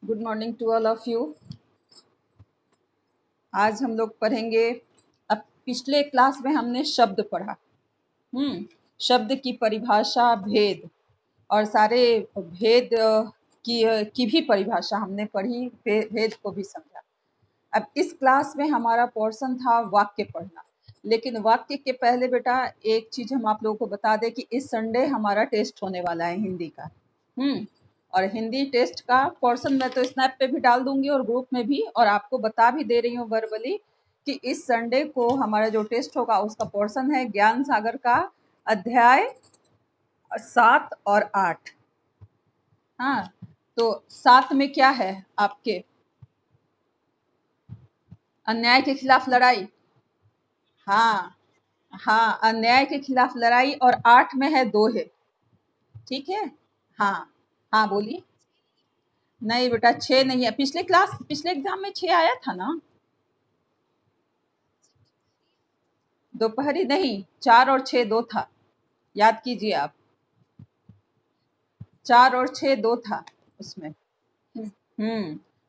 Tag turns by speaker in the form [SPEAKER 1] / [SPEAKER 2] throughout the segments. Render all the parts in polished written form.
[SPEAKER 1] Good morning to all of you. आज हम लोग पढ़ेंगे। अब पिछले क्लास में हमने शब्द पढ़ा। शब्द की परिभाषा, भेद और सारे भेद की भी परिभाषा हमने पढ़ी, भेद को भी समझा। अब इस क्लास में हमारा पोर्शन था वाक्य पढ़ना। लेकिन वाक्य के पहले बेटा एक चीज हम आप लोगों को बता दें कि इस संडे हमारा टेस्ट होने वाला है हिंदी का। और हिंदी टेस्ट का पोर्शन मैं तो स्नैप पे भी डाल दूंगी और ग्रुप में भी, और आपको बता भी दे रही हूँ वर्बली कि इस संडे को हमारा जो टेस्ट होगा उसका पोर्शन है ज्ञान सागर का अध्याय 7 और 8। हाँ, तो 7 में क्या है आपके? अन्याय के खिलाफ लड़ाई। हाँ हाँ, अन्याय के खिलाफ लड़ाई। और 8 में है दोहे। ठीक है। हाँ हाँ, बोलिए। नहीं बेटा 6 नहीं है। पिछले एग्जाम में 6 आया था ना। दोपहरी नहीं, 4 और 6 दो था। याद कीजिए आप, 4 और 6 दो था उसमें।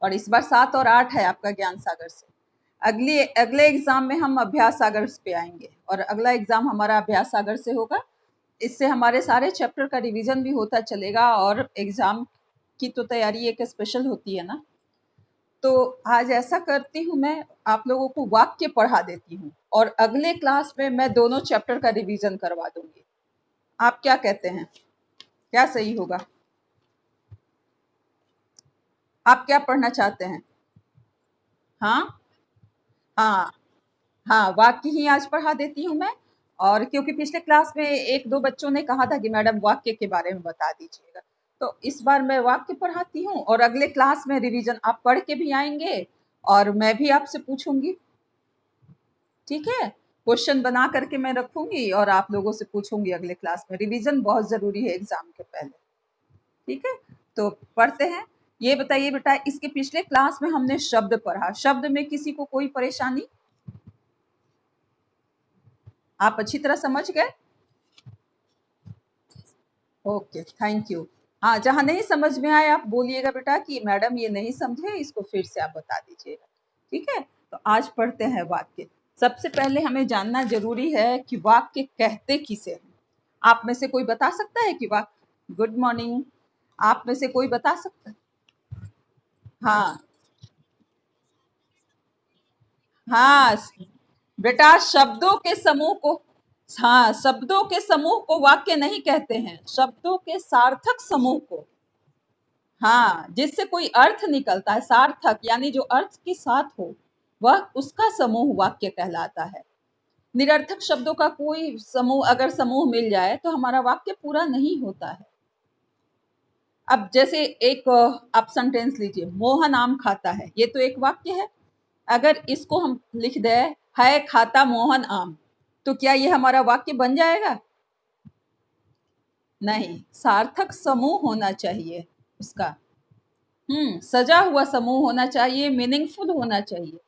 [SPEAKER 1] और इस बार 7 और 8 है आपका ज्ञान सागर से। अगले एग्जाम में हम अभ्यास सागर पे आएंगे और अगला एग्जाम हमारा अभ्यास सागर से होगा। इससे हमारे सारे चैप्टर का रिवीजन भी होता चलेगा और एग्जाम की तो तैयारी एक स्पेशल होती है ना। तो आज ऐसा करती हूँ, मैं आप लोगों को वाक्य पढ़ा देती हूँ और अगले क्लास में मैं दोनों चैप्टर का रिवीजन करवा दूंगी। आप क्या कहते हैं, क्या सही होगा? आप क्या पढ़ना चाहते हैं? हाँ हाँ हाँ, वाक्य ही आज पढ़ा देती हूँ मैं। और क्योंकि पिछले क्लास में एक दो बच्चों ने कहा था कि मैडम वाक्य के बारे में बता दीजिएगा, तो इस बार मैं वाक्य पढ़ाती हूँ और अगले क्लास में रिवीजन आप पढ़ के भी आएंगे और मैं भी आपसे पूछूंगी। ठीक है, क्वेश्चन बना करके मैं रखूंगी और आप लोगों से पूछूंगी अगले क्लास में। रिवीजन बहुत जरूरी है एग्जाम के पहले। ठीक है, तो पढ़ते हैं। ये बताइए बेटा, इसके पिछले क्लास में हमने शब्द पढ़ा। शब्द में किसी को कोई परेशानी? आप अच्छी तरह समझ गए? Okay, thank you. हाँ, जहाँ नहीं समझ में आए आप बोलिएगा बेटा कि मैडम ये नहीं समझे, इसको फिर से आप बता दीजिएगा। ठीक है, तो आज पढ़ते हैं वाक्य। सबसे पहले हमें जानना जरूरी है कि वाक्य कहते किसे हैं। आप में से कोई बता सकता है कि वाक्य? Good morning. आप में से कोई बता सकता है? हाँ हाँ बेटा, शब्दों के समूह को, हाँ, शब्दों के समूह को वाक्य नहीं कहते हैं, शब्दों के सार्थक समूह को। हाँ, जिससे कोई अर्थ निकलता है, सार्थक यानी जो अर्थ के साथ हो, वह उसका समूह वाक्य कहलाता है। निरर्थक शब्दों का कोई समूह अगर समूह मिल जाए तो हमारा वाक्य पूरा नहीं होता है। अब जैसे एक आप सेंटेंस लीजिए, मोहन आम खाता है, ये तो एक वाक्य है। अगर इसको हम लिख दें, है खाता मोहन आम, तो क्या ये हमारा वाक्य बन जाएगा? नहीं, सार्थक समूह होना चाहिए उसका। सजा हुआ समूह होना चाहिए, मीनिंगफुल होना चाहिए।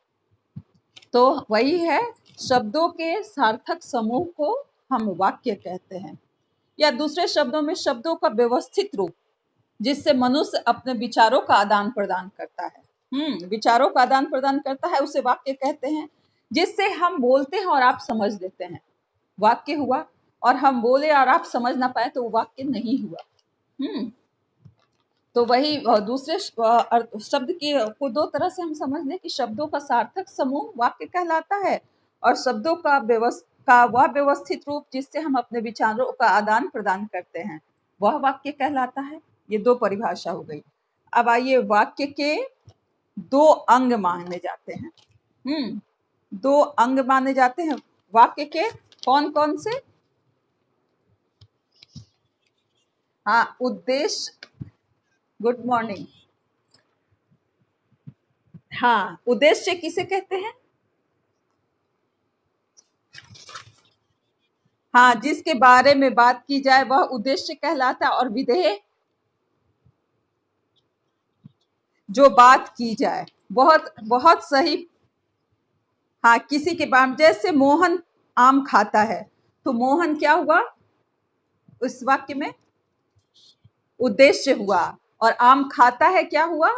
[SPEAKER 1] तो वही है, शब्दों के सार्थक समूह को हम वाक्य कहते हैं। या दूसरे शब्दों में शब्दों का व्यवस्थित रूप, जिससे मनुष्य अपने विचारों का आदान प्रदान करता है। विचारों का आदान प्रदान करता है, उसे वाक्य कहते हैं। जिससे हम बोलते हैं और आप समझ लेते हैं, वाक्य हुआ। और हम बोले और आप समझ ना पाए तो वो वाक्य नहीं हुआ। तो वही दूसरे शब्द के को दो तरह से हम समझ लें कि शब्दों का सार्थक समूह वाक्य कहलाता है और शब्दों का वह व्यवस्थित रूप जिससे हम अपने विचारों का आदान प्रदान करते हैं, वह वाक्य कहलाता है। ये दो परिभाषा हो गई। अब आइए, वाक्य के दो अंग माने जाते हैं। दो अंग माने जाते हैं वाक्य के। कौन कौन से? हाँ, उद्देश्य। Good morning. हाँ, उद्देश्य किसे कहते हैं? हाँ, जिसके बारे में बात की जाए वह उद्देश्य कहलाता है। और विधेय, जो बात की जाए। बहुत बहुत सही। हाँ, किसी के बारे में, जैसे मोहन आम खाता है, तो मोहन क्या हुआ उस वाक्य में? उद्देश्य हुआ। और आम खाता है क्या हुआ?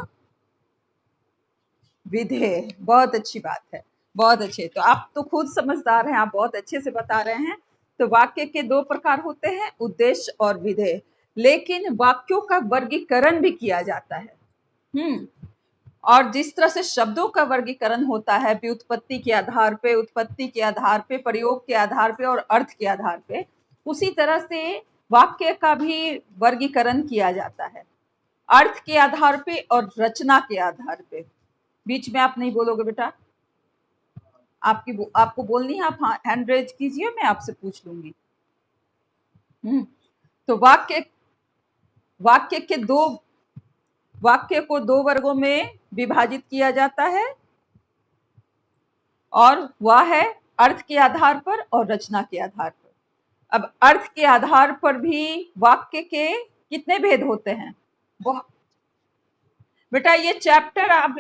[SPEAKER 1] विधेय, बहुत अच्छी बात है, बहुत अच्छे। तो आप तो खुद समझदार हैं, आप बहुत अच्छे से बता रहे हैं। तो वाक्य के दो प्रकार होते हैं, उद्देश्य और विधेय। लेकिन वाक्यों का वर्गीकरण भी किया जाता है। और जिस तरह से शब्दों का वर्गीकरण होता है व्युत्पत्ति के आधार पे, उत्पत्ति के आधार पे, प्रयोग के आधार पे और अर्थ के आधार पे, उसी तरह से वाक्य का भी वर्गीकरण किया जाता है अर्थ के आधार पे और रचना के आधार पे। बीच में आप नहीं बोलोगे बेटा, आपको बोलनी है, आप हैंड रेज कीजिए, मैं आपसे पूछ लूंगी। तो वाक्य के दो वाक्य को दो वर्गों में विभाजित किया जाता है, और वह है अर्थ के आधार पर और रचना के आधार पर। अब अर्थ के आधार पर भी वाक्य के कितने भेद होते हैं? बेटा ये चैप्टर आप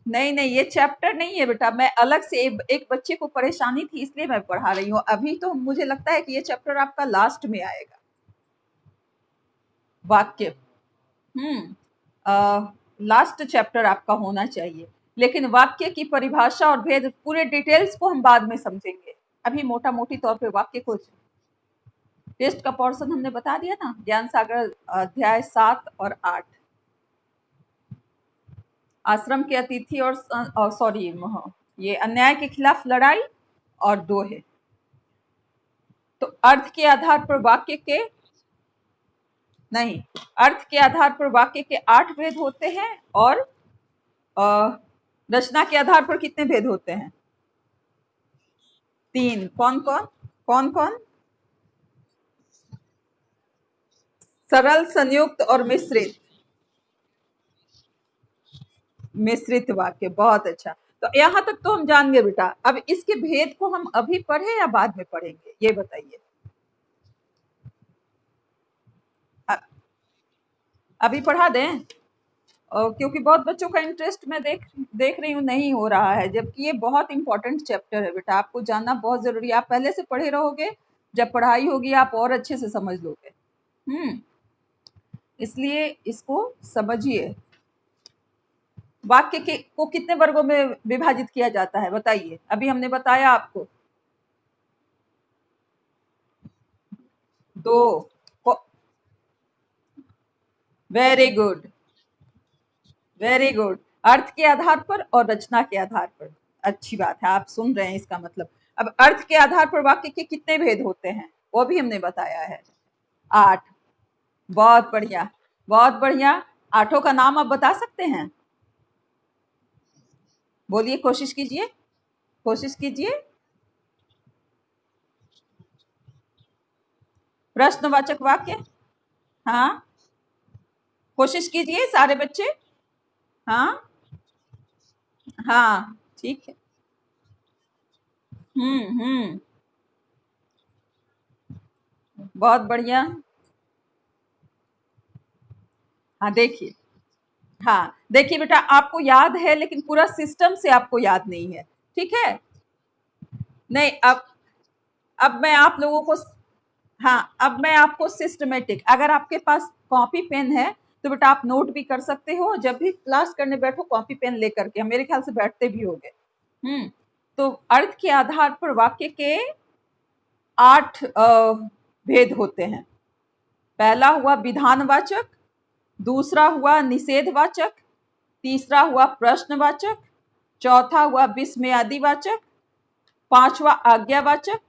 [SPEAKER 1] नहीं, ये चैप्टर नहीं है बेटा, मैं अलग से एक बच्चे को परेशानी थी इसलिए मैं पढ़ा रही हूँ। अभी तो मुझे लगता है कि ये चैप्टर आपका लास्ट में आएगा, वाक्य। लास्ट चैप्टर आपका होना चाहिए। लेकिन वाक्य की परिभाषा और भेद पूरे डिटेल्स को हम बाद में समझेंगे। अभी मोटा मोटी तौर पे वाक्य को, टेस्ट का पोर्शन हमने बता दिया ना, ज्ञान सागर अध्याय 7 और 8, आश्रम के अतिथि और सॉरी ये अन्याय के खिलाफ लड़ाई और दोहे। तो अर्थ के आधार पर वाक्य के नहीं, अर्थ के आधार पर वाक्य के 8 भेद होते हैं, और रचना के आधार पर कितने भेद होते हैं? 3। कौन कौन? सरल, संयुक्त और मिश्रित वाक्य। बहुत अच्छा। तो यहाँ तक तो हम जान गए बेटा। अब इसके भेद को हम अभी पढ़े या बाद में पढ़ेंगे, ये बताइए। अभी पढ़ा दें? क्योंकि बहुत बच्चों का इंटरेस्ट मैं देख रही हूँ नहीं हो रहा है, जबकि ये बहुत इंपॉर्टेंट चैप्टर है बेटा, आपको जानना बहुत जरूरी है। आप पहले से पढ़े रहोगे, जब पढ़ाई होगी आप और अच्छे से समझ लोगे। इसलिए इसको समझिए। वाक्य के को कितने वर्गों में विभाजित किया जाता है बताइए? अभी हमने बताया आपको, 2। Very good, very good. अर्थ के आधार पर और रचना के आधार पर। अच्छी बात है, आप सुन रहे हैं, इसका मतलब। अब अर्थ के आधार पर वाक्य के कितने भेद होते हैं वो भी हमने बताया है, 8। बहुत बढ़िया, बहुत बढ़िया। 8 का नाम आप बता सकते हैं? बोलिए, कोशिश कीजिए, कोशिश कीजिए। प्रश्नवाचक वाक्य, हाँ, कोशिश कीजिए सारे बच्चे। हाँ हाँ, ठीक है। हम्म, बहुत बढ़िया। हाँ देखिए, हाँ देखिए बेटा, आपको याद है लेकिन पूरा सिस्टम से आपको याद नहीं है, ठीक है? नहीं, अब मैं आप लोगों को, हाँ अब मैं आपको सिस्टमेटिक, अगर आपके पास कॉपी पेन है तो बेटा आप नोट भी कर सकते हो, जब भी क्लास करने बैठो कॉपी पेन लेकर के, मेरे ख्याल से बैठते भी होगे। तो अर्थ के आधार पर वाक्य के 8 भेद होते हैं। पहला हुआ विधानवाचक, दूसरा हुआ निषेधवाचक, तीसरा हुआ प्रश्नवाचक, चौथा हुआ विस्मयादिवाचक, पांचवा आज्ञावाचक,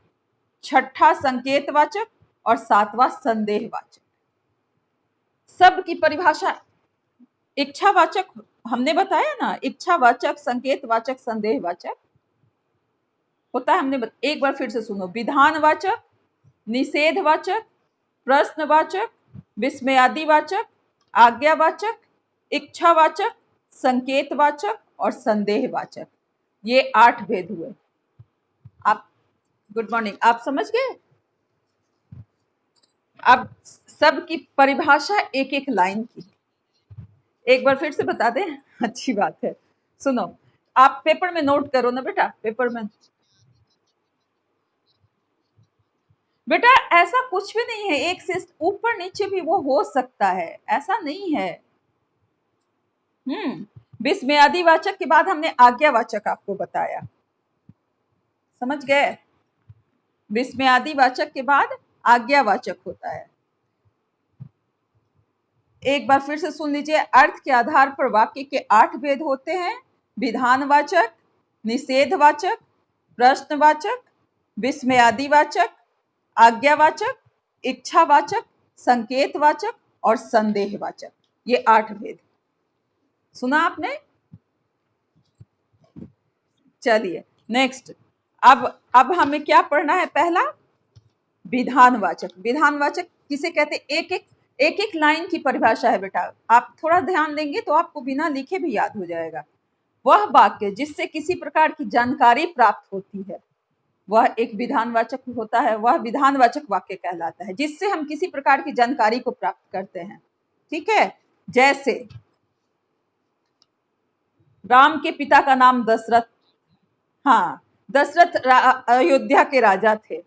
[SPEAKER 1] छठा संकेतवाचक और सातवां संदेहवाचक। शब्द की परिभाषा, इच्छावाचक हमने बताया ना, इच्छावाचक, संकेतवाचक, संदेहवाचक होता है। एक बार फिर से सुनो, विधानवाचक, निषेधवाचक, प्रश्नवाचक, विस्मयादिवाचक, आज्ञावाचक, इच्छावाचक, संकेतवाचक और संदेहवाचक। ये 8 भेद हुए। आप, गुड मॉर्निंग, आप समझ गए? अब सब की परिभाषा एक एक लाइन की, एक बार फिर से बता दें? अच्छी बात है, सुनो। आप पेपर में नोट करो ना बेटा, पेपर में। बेटा ऐसा कुछ भी नहीं है, एक से ऊपर नीचे भी वो हो सकता है, ऐसा नहीं है। विस्मयादिवाचक के बाद हमने आज्ञावाचक आपको बताया, समझ गए? विस्मयादिवाचक के बाद आज्ञावाचक होता है। एक बार फिर से सुन लीजिए, अर्थ के आधार पर वाक्य के 8 भेद होते हैं: विधानवाचक, निषेधवाचक, प्रश्नवाचक, विस्मयादिवाचक, आज्ञावाचक, इच्छावाचक, संकेतवाचक और संदेहवाचक। ये 8 भेद सुना आपने? चलिए नेक्स्ट, अब हमें क्या पढ़ना है? पहला विधानवाचक। विधानवाचक किसे कहते हैं? एक एक लाइन की परिभाषा है बेटा, आप थोड़ा ध्यान देंगे तो आपको बिना लिखे भी याद हो जाएगा। वह वाक्य जिससे किसी प्रकार की जानकारी प्राप्त होती है वह एक विधानवाचक होता है, वह विधानवाचक वाक्य कहलाता है, जिससे हम किसी प्रकार की जानकारी को प्राप्त करते हैं। ठीक है, जैसे राम के पिता का नाम दशरथ, हाँ दशरथ अयोध्या के राजा थे।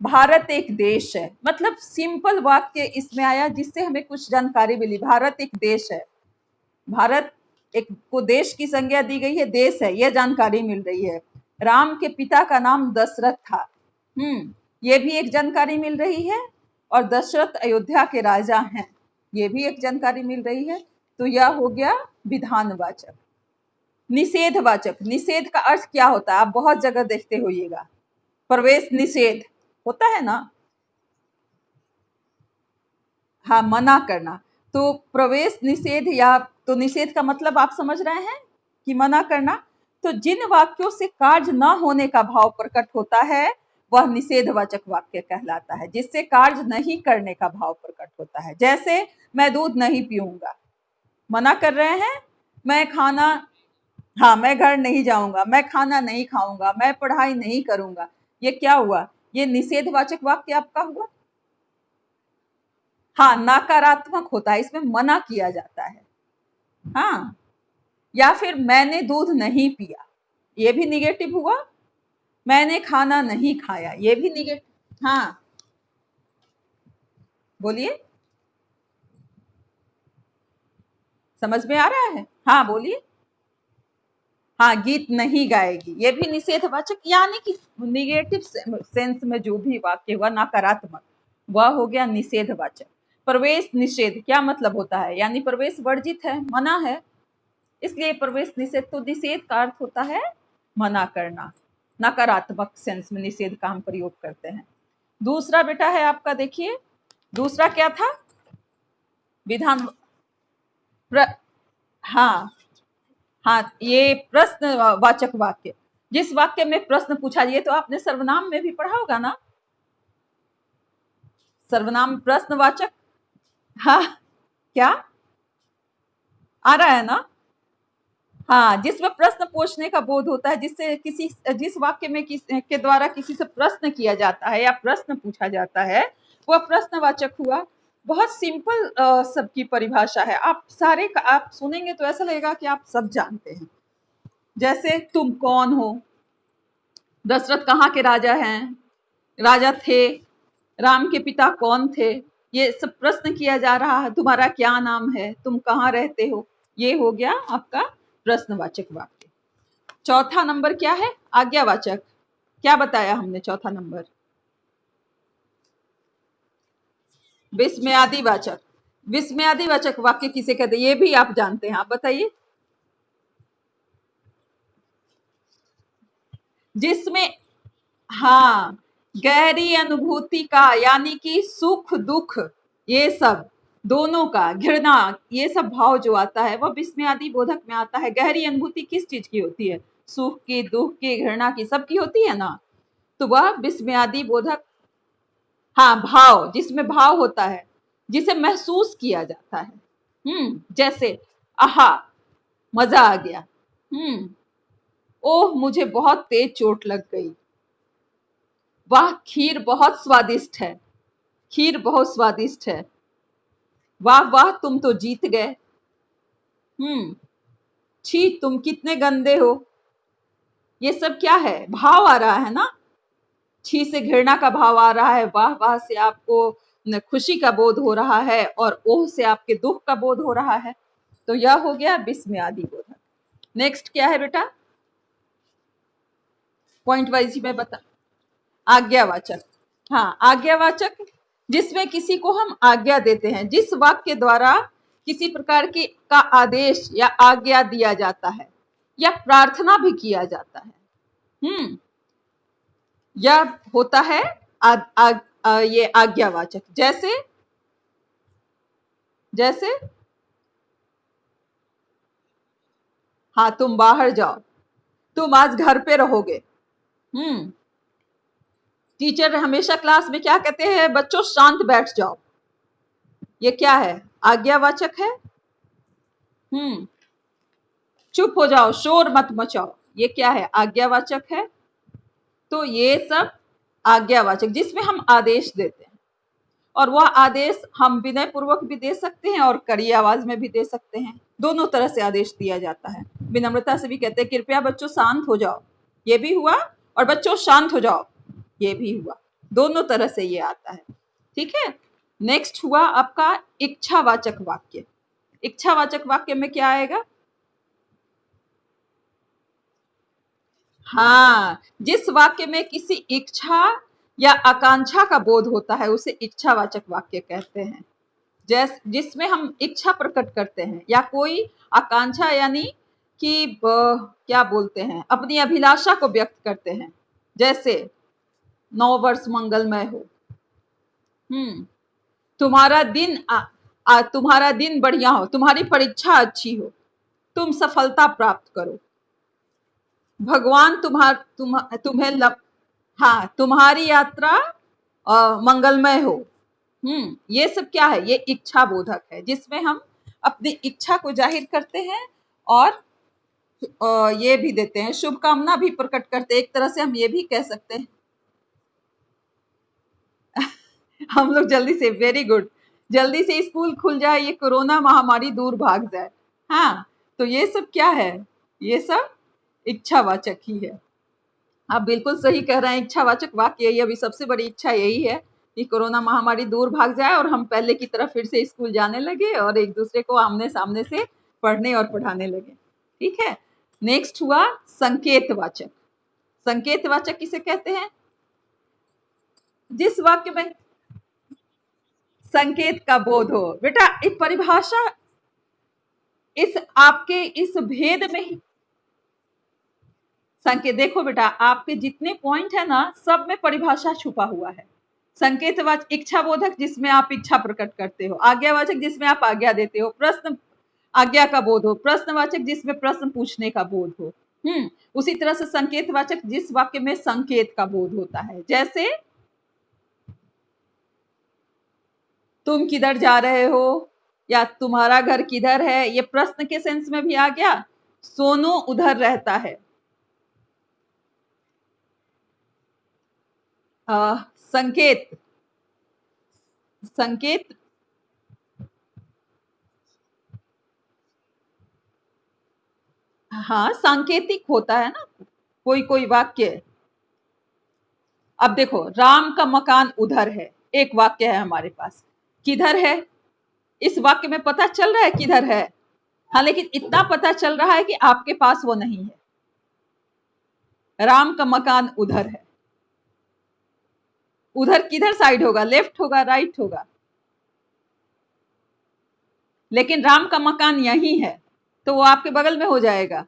[SPEAKER 1] भारत एक देश है, मतलब सिंपल वाक्य इसमें आया जिससे हमें कुछ जानकारी मिली। भारत एक देश है, भारत एक को देश की संज्ञा दी गई है, देश है, यह जानकारी मिल रही है। राम के पिता का नाम दशरथ था, ये भी एक जानकारी मिल रही है। और दशरथ अयोध्या के राजा हैं, ये भी एक जानकारी मिल रही है। तो यह हो गया विधानवाचक। निषेधवाचक, निषेध का अर्थ क्या होता है? आप बहुत जगह देखते होइएगा, प्रवेश निषेध होता है ना, हाँ मना करना। तो प्रवेश निषेध या तो निषेध का मतलब आप समझ रहे हैं कि मना करना। तो जिन वाक्यों से कार्य न होने का भाव प्रकट होता है वह निषेधवाचक वाक्य कहलाता है, जिससे कार्य नहीं करने का भाव प्रकट होता है। जैसे मैं दूध नहीं पीऊंगा, मना कर रहे हैं, मैं खाना, हाँ मैं घर नहीं जाऊंगा, मैं खाना नहीं खाऊंगा, मैं पढ़ाई नहीं करूंगा। ये क्या हुआ? ये निषेधवाचक वाक्य आपका हुआ। हाँ नकारात्मक होता है, इसमें मना किया जाता है। हाँ, या फिर मैंने दूध नहीं पिया, ये भी निगेटिव हुआ। मैंने खाना नहीं खाया, ये भी निगेटिव। हाँ बोलिए, समझ में आ रहा है? हाँ बोलिए। हाँ गीत नहीं गाएगी, ये भी निषेधवाचक, यानी कि निगेटिव सेंस में जो भी वाक्य हुआ नकारात्मक, वह हो गया निषेधवाचक। प्रवेश निषेध क्या मतलब होता है? यानी प्रवेश वर्जित है, मना है, इसलिए प्रवेश निषेध। तो निषेध का अर्थ होता है मना करना, नकारात्मक सेंस में निषेध का हम प्रयोग करते हैं। दूसरा बेटा है आपका, देखिए दूसरा क्या था? विधान हाँ हाँ, ये प्रश्नवाचक वाक्य। जिस वाक्य में प्रश्न पूछा जाए, तो आपने सर्वनाम में भी पढ़ा होगा ना, सर्वनाम प्रश्नवाचक। हाँ क्या आ रहा है ना? हाँ, जिसमें प्रश्न पूछने का बोध होता है, जिससे जिस वाक्य में के द्वारा किसी से प्रश्न किया जाता है या प्रश्न पूछा जाता है, वह प्रश्नवाचक हुआ। बहुत सिंपल सबकी परिभाषा है, आप सारे आप सुनेंगे तो ऐसा लगेगा कि आप सब जानते हैं। जैसे तुम कौन हो, दशरथ कहाँ के राजा हैं, राजा थे, राम के पिता कौन थे, ये सब प्रश्न किया जा रहा है। तुम्हारा क्या नाम है, तुम कहाँ रहते हो, ये हो गया आपका प्रश्नवाचक वाक्य। चौथा नंबर क्या है? आज्ञावाचक। क्या बताया हमने? चौथा नंबर विस्मयादिवाचक। विस्मयादिवाचक वाक्य किसे कहते हैं? ये भी आप जानते हैं, आप बताइए। जिसमें हाँ गहरी अनुभूति का, यानी कि सुख दुख ये सब दोनों का, घृणा, ये सब भाव जो आता है वह विस्मयादि बोधक में आता है। गहरी अनुभूति किस चीज की होती है? सुख की, दुख की, घृणा की, सबकी होती है ना। तो वह विस्मयादि बोधक, हाँ भाव, जिसमें भाव होता है, जिसे महसूस किया जाता है। जैसे आहा मजा आ गया, ओह मुझे बहुत तेज चोट लग गई, वाह खीर बहुत स्वादिष्ट है, खीर बहुत स्वादिष्ट है, वाह वाह तुम तो जीत गए, छी तुम कितने गंदे हो। ये सब क्या है? भाव आ रहा है ना। छी से घृणा का भाव आ रहा है, वाह वाह से आपको खुशी का बोध हो रहा है, और ओह से आपके दुख का बोध हो रहा है। तो यह हो गया विस्मयादि बोधक। नेक्स्ट क्या है बेटा, पॉइंट वाइज ही मैं बता। आज्ञावाचक, हाँ आज्ञावाचक जिसमें किसी को हम आज्ञा देते हैं, जिस वाक्य द्वारा किसी प्रकार की का आदेश या आज्ञा दिया जाता है या प्रार्थना भी किया जाता है। यह होता है ये आज्ञावाचक। जैसे जैसे हाँ तुम बाहर जाओ, तुम आज घर पे रहोगे। टीचर हमेशा क्लास में क्या कहते हैं, बच्चों शांत बैठ जाओ, ये क्या है, आज्ञावाचक है। चुप हो जाओ, शोर मत मचाओ, ये क्या है, आज्ञावाचक है। तो ये सब आज्ञावाचक जिसमें हम आदेश देते हैं, और वह आदेश हम विनय पूर्वक भी दे सकते हैं और कड़ी आवाज में भी दे सकते हैं। दोनों तरह से आदेश दिया जाता है। विनम्रता से भी कहते हैं कृपया बच्चों शांत हो जाओ, ये भी हुआ, और बच्चों शांत हो जाओ, ये भी हुआ। दोनों तरह से ये आता है। ठीक है, नेक्स्ट हुआ आपका इच्छावाचक वाक्य। इच्छावाचक वाक्य में क्या आएगा, हाँ जिस वाक्य में किसी इच्छा या आकांक्षा का बोध होता है उसे इच्छावाचक वाक्य कहते हैं। जिसमें हम इच्छा प्रकट करते हैं या कोई आकांक्षा, यानी कि क्या बोलते हैं, अपनी अभिलाषा को व्यक्त करते हैं। जैसे 9 वर्ष मंगलमय हो, तुम्हारा दिन तुम्हारा दिन बढ़िया हो, तुम्हारी परीक्षा अच्छी हो, तुम सफलता प्राप्त करो, भगवान तुम्हें हाँ तुम्हारी यात्रा मंगलमय हो। ये सब क्या है, ये इच्छा बोधक है, जिसमें हम अपनी इच्छा को जाहिर करते हैं और ये भी देते हैं, शुभकामना भी प्रकट करते हैं। एक तरह से हम ये भी कह सकते हैं हम लोग जल्दी से, वेरी गुड, जल्दी से स्कूल खुल जाए, ये कोरोना महामारी दूर भाग जाए। हाँ तो ये सब क्या है, ये सब इच्छावाचक ही है। आप बिल्कुल सही कह रहे हैं, इच्छावाचक वाक्य यही, अभी सबसे बड़ी इच्छा यही है कि कोरोना महामारी दूर भाग जाए और हम पहले की तरह फिर से स्कूल जाने लगे और एक दूसरे को आमने सामने से पढ़ने और पढ़ाने लगे। ठीक है, नेक्स्ट हुआ संकेतवाचक। संकेतवाचक किसे कहते हैं, जिस वाक्य में संकेत का बोध हो। बेटा एक परिभाषा इस आपके इस भेद में ही संकेत, देखो बेटा आपके जितने पॉइंट है ना, सब में परिभाषा छुपा हुआ है। संकेतवाचक इच्छाबोधक जिसमें आप इच्छा प्रकट करते हो, आज्ञावाचक जिसमें आप आज्ञा देते हो, प्रश्न आज्ञा का बोध हो, प्रश्नवाचक जिसमें प्रश्न पूछने का बोध हो। उसी तरह से संकेतवाचक जिस वाक्य में संकेत का बोध होता है। जैसे तुम किधर जा रहे हो या तुम्हारा घर किधर है, ये प्रश्न के सेंस में भी आ गया। सोनू उधर रहता है, संकेत संकेत हाँ सांकेतिक होता है ना कोई कोई वाक्य। अब देखो राम का मकान उधर है, एक वाक्य है हमारे पास, किधर है, इस वाक्य में पता चल रहा है किधर है, हाँ लेकिन इतना पता चल रहा है कि आपके पास वो नहीं है। राम का मकान उधर है, उधर किधर साइड होगा, लेफ्ट होगा राइट होगा, लेकिन राम का मकान यही है तो वो आपके बगल में हो जाएगा,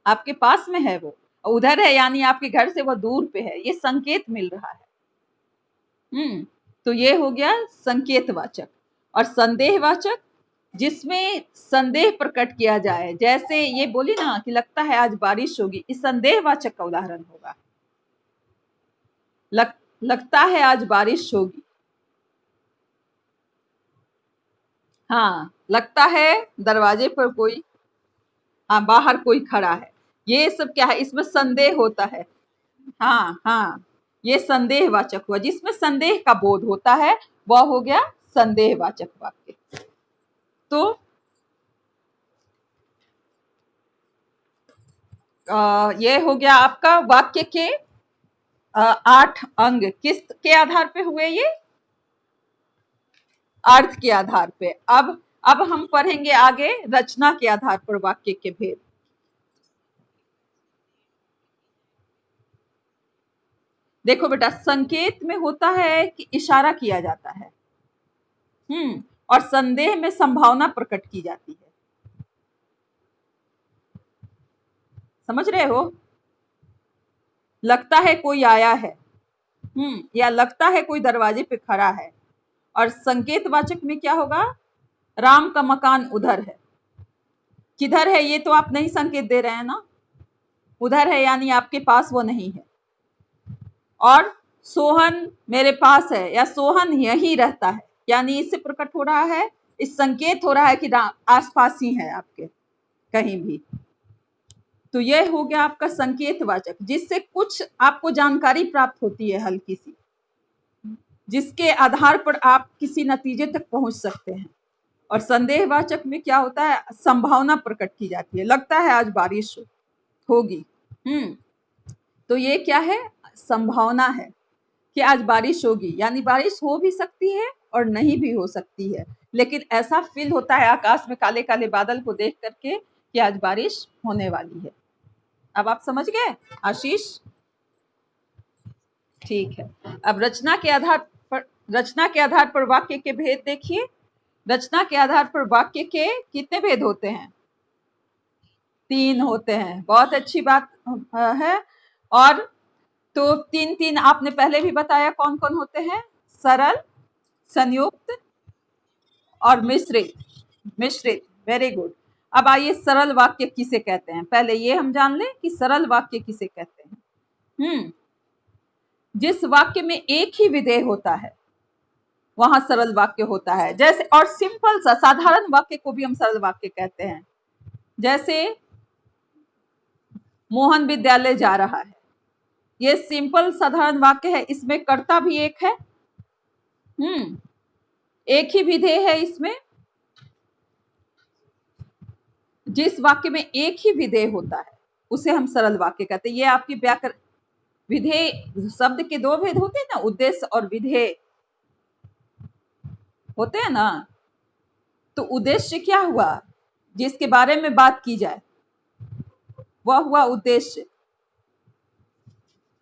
[SPEAKER 1] आपके पास में है वो, उधर है यानी आपके घर से वो दूर पे है, ये संकेत मिल रहा है। तो ये हो गया संकेतवाचक। और संदेहवाचक जिसमें संदेह प्रकट किया जाए, जैसे ये बोली ना कि लगता है आज बारिश होगी, इस संदेहवाचक का उदाहरण होगा। लगता है आज बारिश होगी, हाँ लगता है दरवाजे पर कोई, हाँ बाहर कोई खड़ा है, ये सब क्या है, इसमें संदेह होता है। हाँ हाँ ये संदेहवाचक हुआ, जिसमें संदेह का बोध होता है वह हो गया संदेहवाचक वाक्य। तो ये हो गया आपका वाक्य के 8 अंग। किस के आधार पे हुए ये, अर्थ के आधार पे। अब हम पढ़ेंगे आगे रचना के आधार पर वाक्य के भेद। देखो बेटा, संकेत में होता है कि इशारा किया जाता है, और संदेह में संभावना प्रकट की जाती है। समझ रहे हो? लगता है कोई आया है, या लगता है कोई दरवाजे पे खड़ा है। और संकेतवाचक में क्या होगा? राम का मकान उधर है। किधर है ये तो आप नहीं संकेत दे रहे हैं ना, उधर है यानी आपके पास वो नहीं है। और सोहन मेरे पास है या सोहन यहीं रहता है, यानी इससे प्रकट हो रहा है, इस संकेत हो रहा है कि आसपास ही है आपके, कहीं भी। तो यह हो गया आपका संकेतवाचक, जिससे कुछ आपको जानकारी प्राप्त होती है हल्की सी, जिसके आधार पर आप किसी नतीजे तक पहुंच सकते हैं। और संदेहवाचक में क्या होता है? संभावना प्रकट की जाती है, लगता है आज बारिश होगी। तो ये क्या है? संभावना है कि आज बारिश होगी, यानी बारिश हो भी सकती है और नहीं भी हो सकती है, लेकिन ऐसा फील होता है आकाश में काले काले बादल को देख करके कि आज बारिश होने वाली है। अब आप समझ गए आशीष? ठीक है। अब रचना के आधार पर वाक्य के भेद देखिए। रचना के आधार पर वाक्य के कितने भेद होते हैं? 3 होते हैं। बहुत अच्छी बात है। और तो 3 आपने पहले भी बताया कौन कौन होते हैं? सरल, संयुक्त और मिश्रित। Very good. अब आइए, सरल वाक्य किसे कहते हैं? पहले ये हम जान लें कि सरल वाक्य किसे कहते हैं। जिस वाक्य में एक ही विधेय होता है वहां सरल वाक्य होता है। जैसे, और सिंपल सा साधारण वाक्य को भी हम सरल वाक्य कहते हैं। जैसे मोहन विद्यालय जा रहा है, ये सिंपल साधारण वाक्य है, इसमें कर्ता भी एक है, एक ही विधेय है इसमें। जिस वाक्य में एक ही विधेय होता है उसे हम सरल वाक्य कहते हैं। ये आपकी व्याकरण, विधेय शब्द के 2 भेद होते हैं ना, उद्देश्य और विधेय होते हैं ना। तो उद्देश्य क्या हुआ? जिसके बारे में बात की जाए वह हुआ उद्देश्य,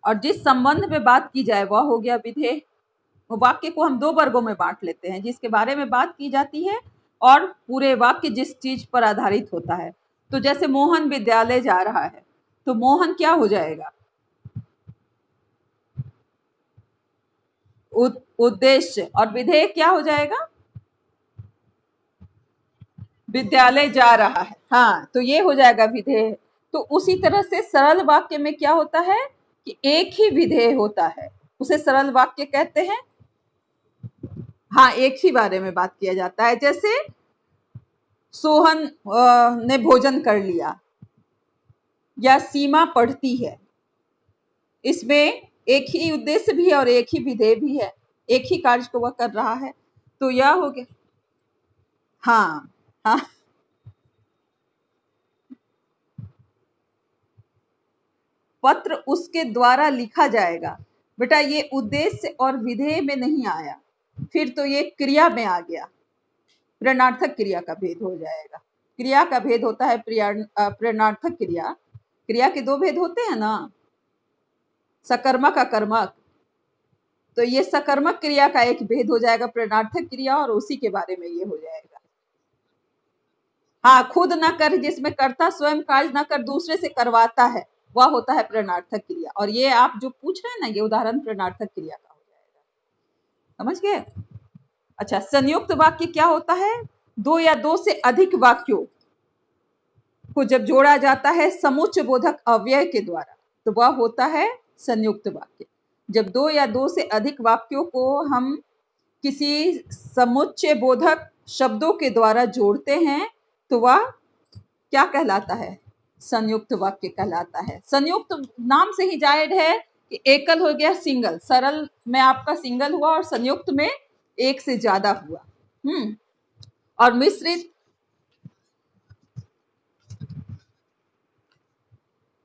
[SPEAKER 1] और जिस संबंध में बात की जाए वह हो गया विधेय। वाक्य को हम 2 वर्गों में बांट लेते हैं, जिसके बारे में बात की जाती है और पूरे वाक्य जिस चीज पर आधारित होता है। तो जैसे मोहन विद्यालय जा रहा है, तो मोहन क्या हो जाएगा? उद्देश्य। और विधेय क्या हो जाएगा? विद्यालय जा रहा है, हाँ, तो ये हो जाएगा विधेय। तो उसी तरह से सरल वाक्य में क्या होता है कि एक ही विधेय होता है, उसे सरल वाक्य कहते हैं। हाँ, एक ही बारे में बात किया जाता है। जैसे सोहन ने भोजन कर लिया, या सीमा पढ़ती है, इसमें एक ही उद्देश्य भी है और एक ही विधेय भी है, एक ही कार्य को वह कर रहा है। तो यह हो गया। हाँ हाँ, पत्र उसके द्वारा लिखा जाएगा। बेटा, ये उद्देश्य और विधेय में नहीं आया, फिर तो ये क्रिया में आ गया। प्रेरणार्थक क्रिया का भेद हो जाएगा। क्रिया का भेद होता है प्रेरणार्थक क्रिया। क्रिया के 2 भेद होते हैं ना, सकर्मक अकर्मक। तो ये सकर्मक क्रिया का एक भेद हो जाएगा प्रेरणार्थक क्रिया, और उसी के बारे में ये हो जाएगा। हाँ, खुद न कर, जिसमें कर्ता स्वयं कार्य न कर दूसरे से करवाता है, वह होता है प्रेरणार्थक क्रिया। और ये आप जो पूछ रहे हैं ना, ये उदाहरण प्रेरणार्थक क्रिया का हो जाएगा। समझ गए? अच्छा, संयुक्त वाक्य क्या होता है? 2 या 2 से अधिक वाक्यों को जब जोड़ा जाता है समुच्चय बोधक अव्यय के द्वारा, तो वह होता है संयुक्त वाक्य। जब 2 या 2 से अधिक वाक्यों को हम किसी समुच्चय बोधक शब्दों के द्वारा जोड़ते हैं, तो वह क्या कहलाता है? संयुक्त वाक्य कहलाता है। संयुक्त नाम से ही जाहिर है कि एकल हो गया सिंगल, सरल में आपका सिंगल हुआ और संयुक्त में एक से ज्यादा हुआ। और मिश्रित,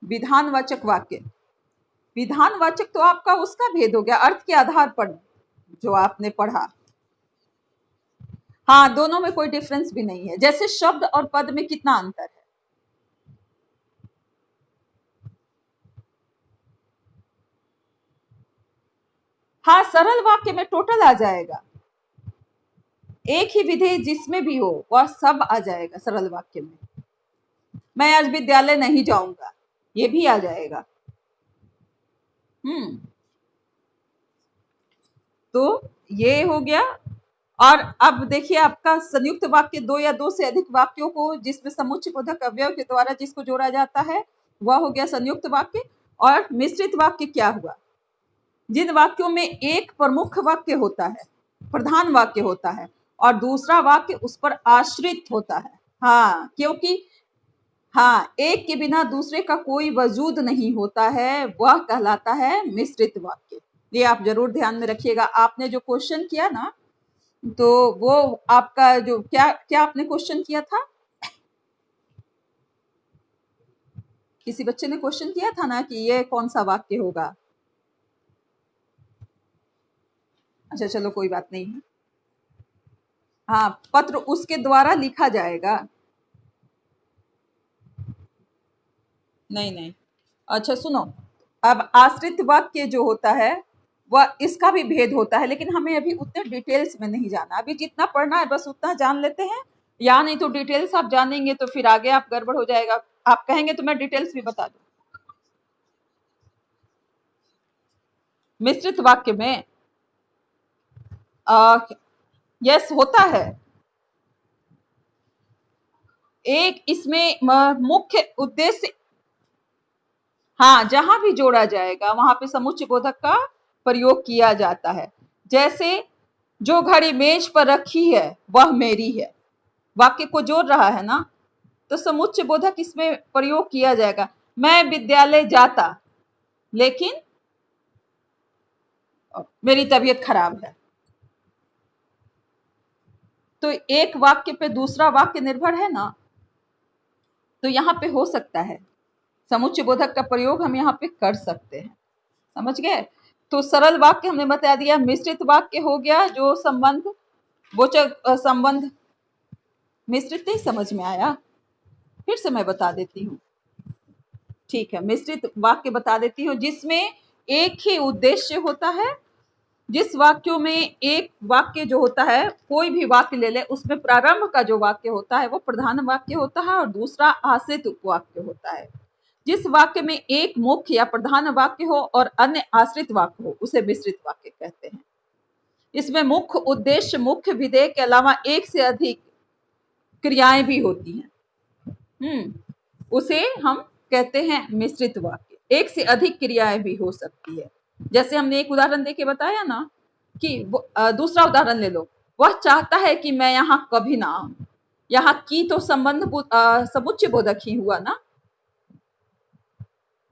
[SPEAKER 1] विधानवाचक वाक्य। विधानवाचक तो आपका उसका भेद हो गया, अर्थ के आधार पर जो आपने पढ़ा। हाँ, दोनों में कोई डिफरेंस भी नहीं है। जैसे शब्द और पद में कितना अंतर है? हाँ, सरल वाक्य में टोटल आ जाएगा। एक ही विधेय जिसमें भी हो वह सब आ जाएगा सरल वाक्य में। मैं आज विद्यालय नहीं जाऊंगा, ये भी आ जाएगा। हम्म तो ये हो गया। और अब देखिए आपका संयुक्त वाक्य, दो या दो से अधिक वाक्यों को जिसमें समुच्चय बोधक अवयव के द्वारा जिसको जोड़ा जाता है वह हो गया संयुक्त वाक्य। और मिश्रित वाक्य क्या हुआ? जिन वाक्यों में एक प्रमुख वाक्य होता है, प्रधान वाक्य होता है, और दूसरा वाक्य उस पर आश्रित होता है। हाँ, क्योंकि हाँ, एक के बिना दूसरे का कोई वजूद नहीं होता है, वह कहलाता है मिश्रित वाक्य। ये आप जरूर ध्यान में रखिएगा। आपने जो क्वेश्चन किया ना, तो वो आपका जो क्या क्या आपने क्वेश्चन किया था? किसी बच्चे ने क्वेश्चन किया था ना कि ये कौन सा वाक्य होगा। अच्छा, चलो कोई बात नहीं है। हाँ, पत्र उसके द्वारा लिखा जाएगा। नहीं नहीं, अच्छा सुनो, अब आश्रित वाक्य जो होता है वह इसका भी भेद होता है, लेकिन हमें अभी उतने डिटेल्स में नहीं जाना। अभी जितना पढ़ना है बस उतना जान लेते हैं, या नहीं तो डिटेल्स आप जानेंगे तो फिर आगे आप गड़बड़ हो जाएगा। आप कहेंगे तो मैं डिटेल्स भी बता दूं। मिश्रित वाक्य में यस होता है। एक इसमें मुख्य उद्देश्य, हाँ, जहां भी जोड़ा जाएगा वहां पे समुच्चय बोधक का प्रयोग किया जाता है। जैसे जो घड़ी मेज पर रखी है वह मेरी है, वाक्य को जोड़ रहा है ना, तो समुच्चय बोधक इसमें प्रयोग किया जाएगा। मैं विद्यालय जाता, लेकिन मेरी तबीयत खराब है। तो एक वाक्य पे दूसरा वाक्य निर्भर है ना, तो यहाँ पे हो सकता है समुच्चय बोधक का प्रयोग हम यहाँ पे कर सकते हैं। समझ गए? तो सरल वाक्य हमने बता दिया। मिश्रित वाक्य हो गया जो संबंध बोचक संबंध। मिश्रित नहीं समझ में आया? फिर से मैं बता देती हूँ। ठीक है, मिश्रित वाक्य बता देती हूँ जिसमें एक ही उद्देश्य होता है। जिस वाक्यों में एक वाक्य जो होता है, कोई भी वाक्य ले ले, उसमें प्रारंभ का जो वाक्य होता है वो प्रधान वाक्य होता है और दूसरा आश्रित उपवाक्य होता है। जिस वाक्य में एक मुख्य या प्रधान वाक्य हो और अन्य आश्रित वाक्य हो उसे मिश्रित वाक्य कहते हैं। इसमें मुख्य उद्देश्य, मुख्य विधेय के अलावा एक से अधिक क्रियाएं भी होती हैं। उसे हम कहते हैं मिश्रित वाक्य। एक से अधिक क्रियाएं भी हो सकती है। जैसे हमने एक उदाहरण देके बताया ना कि दूसरा उदाहरण ले लो, वह चाहता है कि मैं यहाँ कभी ना आऊं। यहाँ की तो संबंध समुच्चय बोधक ही हुआ ना।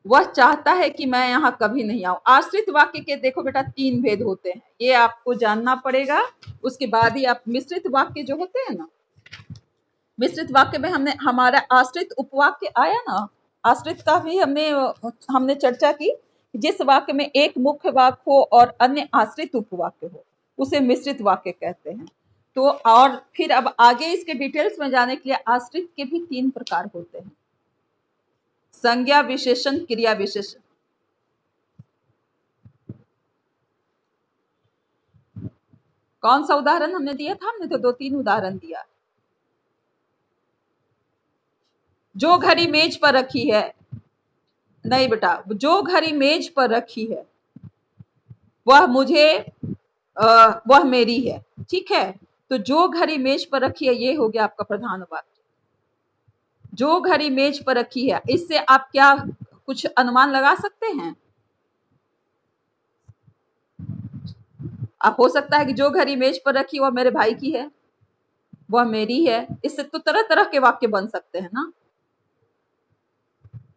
[SPEAKER 1] वह चाहता है कि मैं यहाँ कभी नहीं आऊं। आश्रित वाक्य के देखो बेटा तीन भेद होते हैं, ये आपको जानना पड़ेगा। उसके बाद ही आप मिश्रित वाक्य जो होते हैं ना, मिश्रित वाक्य में हमने हमारा आश्रित उपवाक्य आया ना, आश्रित का भी हमने चर्चा की। जिस वाक्य में एक मुख्य वाक्य हो और अन्य आश्रित उपवाक्य हो उसे मिश्रित वाक्य कहते हैं। तो और फिर अब आगे इसके डिटेल्स में जाने के लिए आश्रित के भी तीन प्रकार होते हैं: संज्ञा विशेषण, क्रिया विशेषण। कौन सा उदाहरण हमने दिया था? हमने तो दो तीन उदाहरण दिया। जो घड़ी मेज पर रखी है, नहीं बेटा, जो घड़ी मेज पर रखी है वह मुझे वह मेरी है। ठीक है, तो जो घड़ी मेज पर रखी है ये हो गया आपका प्रधान वाक्य। जो घड़ी मेज पर रखी है, इससे आप क्या कुछ अनुमान लगा सकते हैं? आप हो सकता है कि जो घड़ी मेज पर रखी वह मेरे भाई की है, वह मेरी है। इससे तो तरह तरह के वाक्य बन सकते हैं ना।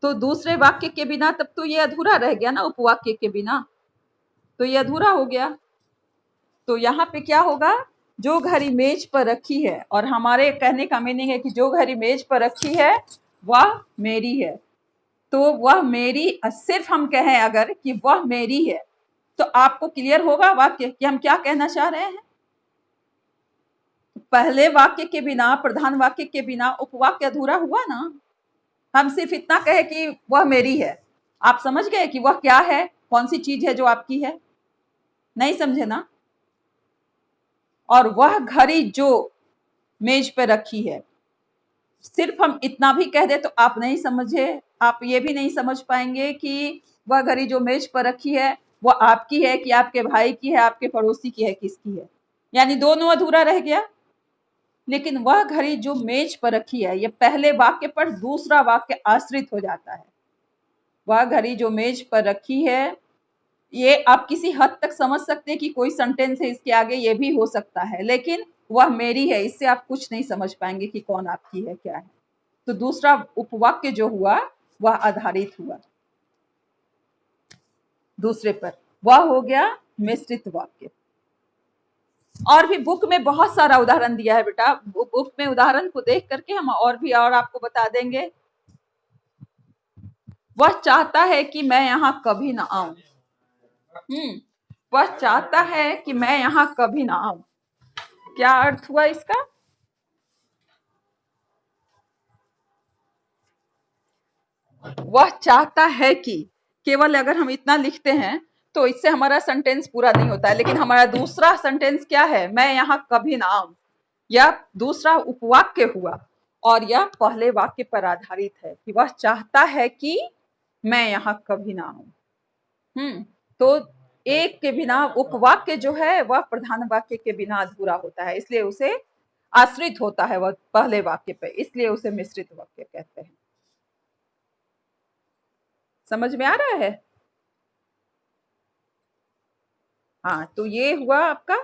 [SPEAKER 1] तो दूसरे वाक्य के बिना तब तो ये अधूरा रह गया ना, उपवाक्य के बिना तो ये अधूरा हो गया। तो यहाँ पे क्या होगा? जो घड़ी मेज पर रखी है, और हमारे कहने का मीनिंग है कि जो घड़ी मेज पर रखी है वह मेरी है। तो वह मेरी, सिर्फ हम कहें अगर कि वह मेरी है तो आपको क्लियर होगा वाक्य कि हम क्या कहना चाह रहे हैं। पहले वाक्य के बिना, प्रधान वाक्य के बिना उपवाक्य अधूरा हुआ ना। हम सिर्फ इतना कहे कि वह मेरी है, आप समझ गए कि वह क्या है, कौन सी चीज है जो आपकी है? नहीं समझे ना? और वह घड़ी जो मेज पे रखी है, सिर्फ हम इतना भी कह दे तो आप नहीं समझे, आप ये भी नहीं समझ पाएंगे कि वह घड़ी जो मेज पर रखी है वो आपकी है कि आपके भाई की है, आपके पड़ोसी की है, किसकी है, यानी दोनों अधूरा रह गया। लेकिन वह घड़ी जो मेज पर रखी है, ये पहले वाक्य पर दूसरा वाक्य आश्रित हो जाता है। वह घड़ी जो मेज पर रखी है, ये आप किसी हद तक समझ सकते हैं कि कोई सेंटेंस है इसके आगे, ये भी हो सकता है, लेकिन वह मेरी है, इससे आप कुछ नहीं समझ पाएंगे कि कौन आपकी है, क्या है। तो दूसरा उपवाक्य जो हुआ वह आधारित हुआ दूसरे पर, वह हो गया मिश्रित वाक्य। और भी बुक में बहुत सारा उदाहरण दिया है बेटा, बुक में उदाहरण को देख करके हम और भी और आपको बता देंगे। वह चाहता है कि मैं यहाँ कभी ना आऊं। वह चाहता है कि मैं यहाँ कभी ना आऊं, क्या अर्थ हुआ इसका? वह चाहता है कि, केवल अगर हम इतना लिखते हैं तो इससे हमारा सेंटेंस पूरा नहीं होता है, लेकिन हमारा दूसरा सेंटेंस क्या है? मैं यहाँ कभी ना आऊं। यह दूसरा उपवाक्य हुआ और यह पहले वाक्य पर आधारित है कि वह चाहता है कि मैं यहाँ कभी ना आऊं। तो एक के बिना उपवाक्य जो है वह प्रधान वाक्य के बिना अधूरा होता है, इसलिए उसे आश्रित होता है वह पहले वाक्य पे, इसलिए उसे मिश्रित वाक्य कहते हैं। समझ में आ रहा है? हाँ, तो ये हुआ आपका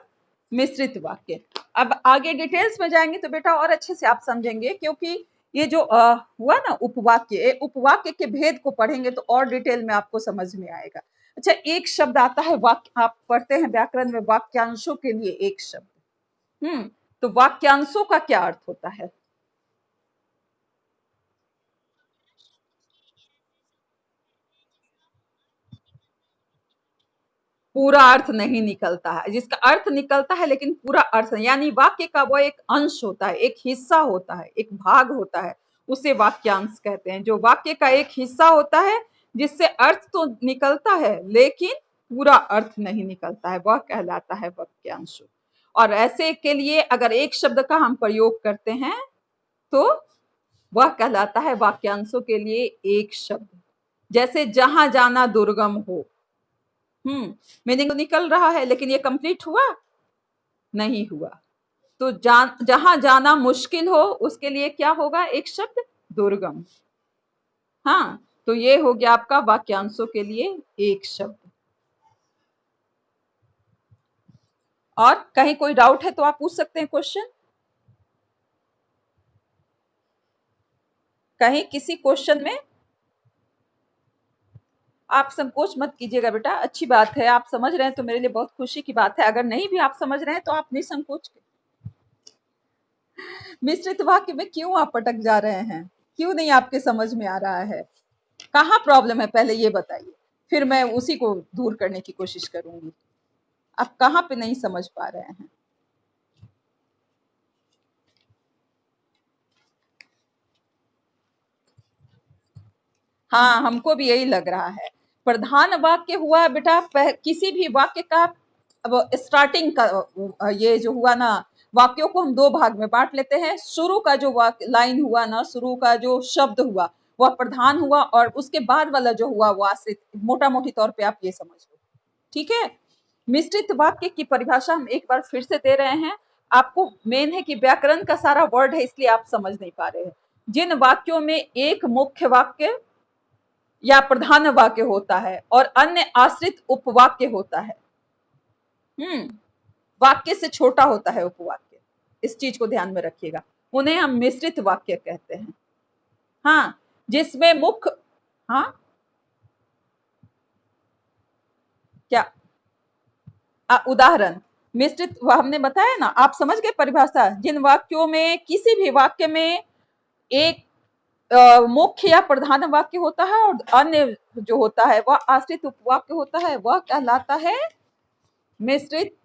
[SPEAKER 1] मिश्रित वाक्य। अब आगे डिटेल्स में जाएंगे तो बेटा और अच्छे से आप समझेंगे, क्योंकि ये जो हुआ ना उपवाक्य, उपवाक्य के भेद को पढ़ेंगे तो और डिटेल में आपको समझ में आएगा। अच्छा, एक शब्द आता है वाक्य, आप पढ़ते हैं व्याकरण में वाक्यांशों के लिए एक शब्द। तो वाक्यांशों का क्या अर्थ होता है? पूरा अर्थ नहीं निकलता है, जिसका अर्थ निकलता है लेकिन पूरा अर्थ नहीं, यानी वाक्य का वो एक अंश होता है, एक हिस्सा होता है, एक भाग होता है, उसे वाक्यांश कहते हैं। जो वाक्य का एक हिस्सा होता है जिससे अर्थ तो निकलता है लेकिन पूरा अर्थ नहीं निकलता है, वह कहलाता है वाक्यांश। और ऐसे के लिए अगर एक शब्द का हम प्रयोग करते हैं तो वह कहलाता है वाक्यांशों के लिए एक शब्द। जैसे जहां जाना दुर्गम हो, मीनिंग तो निकल रहा है लेकिन ये कंप्लीट हुआ नहीं हुआ। तो जहां जाना मुश्किल हो उसके लिए क्या होगा? एक शब्द दुर्गम। हाँ, तो ये हो गया आपका वाक्यांशों के लिए एक शब्द। और कहीं कोई डाउट है तो आप पूछ सकते हैं क्वेश्चन, कहीं किसी क्वेश्चन में आप संकोच मत कीजिएगा बेटा, अच्छी बात है, आप समझ रहे हैं तो मेरे लिए बहुत खुशी की बात है। अगर नहीं भी आप समझ रहे हैं तो आप निसंकोच, मिश्रित वाक्य में क्यों आप पटक जा रहे हैं? क्यों नहीं आपके समझ में आ रहा है? कहाँ प्रॉब्लम है पहले ये बताइए, फिर मैं उसी को दूर करने की कोशिश करूंगी। आप कहाँ पे नहीं समझ पा रहे हैं? हाँ, हमको भी यही लग रहा है। प्रधान वाक्य हुआ बेटा किसी भी वाक्य का, अब स्टार्टिंग का ये जो हुआ ना, वाक्यों को हम दो भाग में बांट लेते हैं। शुरू का जो वाक्य लाइन हुआ ना, शुरू का जो शब्द हुआ वह प्रधान हुआ, और उसके बाद वाला जो हुआ वो आश्रित। मोटा मोटी तौर पे आप ये समझ लो, ठीक है। मिश्रित वाक्य की परिभाषा हम एक बार फिर से दे रहे हैं आपको। मेन है कि व्याकरण का सारा वर्ड है इसलिए आप समझ नहीं पा रहे हैं। जिन वाक्यों में एक मुख्य वाक्य या प्रधान वाक्य होता है और अन्य आश्रित उपवाक्य होता है, वाक्य से छोटा होता है उपवाक्य, इस चीज को ध्यान में रखिएगा, उन्हें हम मिश्रित वाक्य कहते हैं। हाँ, जिसमें मुख्य, हाँ क्या उदाहरण मिश्रित हमने बताया ना, आप समझ गए परिभाषा। जिन वाक्यों में, किसी भी वाक्य में एक मुख्य या प्रधान वाक्य होता है और अन्य जो होता है वह आश्रित उपवाक्य होता है, वह कहलाता है मिश्रित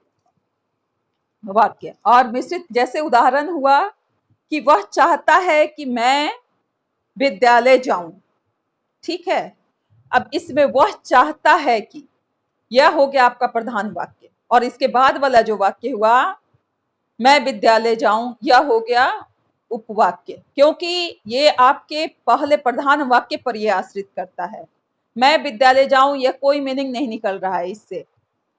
[SPEAKER 1] वाक्य। और मिश्रित जैसे उदाहरण हुआ कि वह चाहता है कि मैं विद्यालय जाऊं, ठीक है। अब इसमें वह चाहता है कि, यह हो गया आपका प्रधान वाक्य। और इसके बाद वाला जो वाक्य हुआ, मैं विद्यालय जाऊं, यह हो गया उपवाक्य, क्योंकि ये आपके पहले प्रधान वाक्य पर यह आश्रित करता है। मैं विद्यालय जाऊं, यह कोई मीनिंग नहीं निकल रहा है इससे।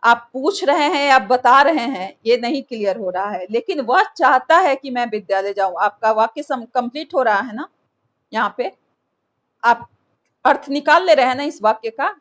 [SPEAKER 1] आप पूछ रहे हैं, आप बता रहे हैं, ये नहीं क्लियर हो रहा है, लेकिन वह चाहता है कि मैं विद्यालय जाऊं। आपका वाक्य कंप्लीट हो रहा है ना? यहाँ पे आप अर्थ निकाल ले रहे हैं ना इस वाक्य का?